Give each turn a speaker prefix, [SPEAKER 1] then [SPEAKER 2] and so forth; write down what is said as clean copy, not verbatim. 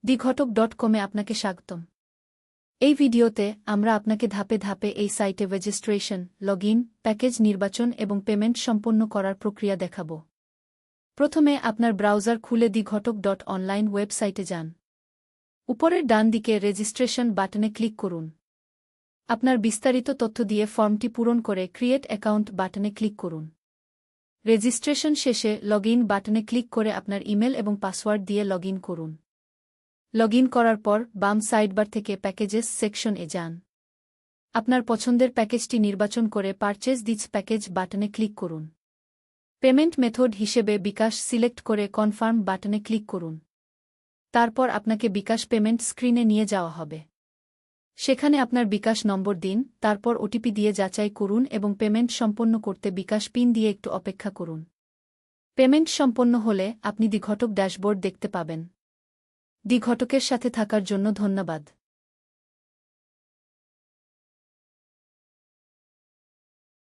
[SPEAKER 1] diGhotok.com-এ আপনাকে স্বাগতম। এই ভিডিওতে আমরা আপনাকে ধাপে ধাপে এই সাইটে রেজিস্ট্রেশন, লগইন, প্যাকেজ নির্বাচন এবং পেমেন্ট সম্পন্ন করার প্রক্রিয়া দেখাব। প্রথমে আপনার ব্রাউজার খুলে diGhotok.online ওয়েবসাইটে যান। উপরের ডান দিকে রেজিস্ট্রেশন বাটনে ক্লিক করুন। আপনার বিস্তারিত তথ্য দিয়ে ফর্মটি পূরণ করে ক্রিয়েট অ্যাকাউন্ট বাটনে ক্লিক করুন। রেজিস্ট্রেশন শেষে লগইন বাটনে ক্লিক করে আপনার ইমেল এবং পাসওয়ার্ড দিয়ে লগইন করুন। লগইন করার পর বাম সাইডবার থেকে প্যাকেজেস সেকশন-এ যান। আপনার পছন্দের প্যাকেজটি নির্বাচন করে পারচেজ দিস প্যাকেজ বাটনে ক্লিক করুন। পেমেন্ট মেথড হিসেবে বিকাশ সিলেক্ট করে কনফার্ম বাটনে ক্লিক করুন। তারপর আপনাকে বিকাশ পেমেন্ট স্ক্রিনে নিয়ে যাওয়া হবে। সেখানে আপনার বিকাশ নম্বর দিন, তারপর ওটিপি দিয়ে যাচাই করুন এবং পেমেন্ট সম্পন্ন করতে বিকাশ পিন দিয়ে একটু অপেক্ষা করুন। পেমেন্ট সম্পন্ন হলে আপনি diGhotok ড্যাশবোর্ড দেখতে পাবেন। diGhotok-এর সাথে থাকার জন্য ধন্যবাদ।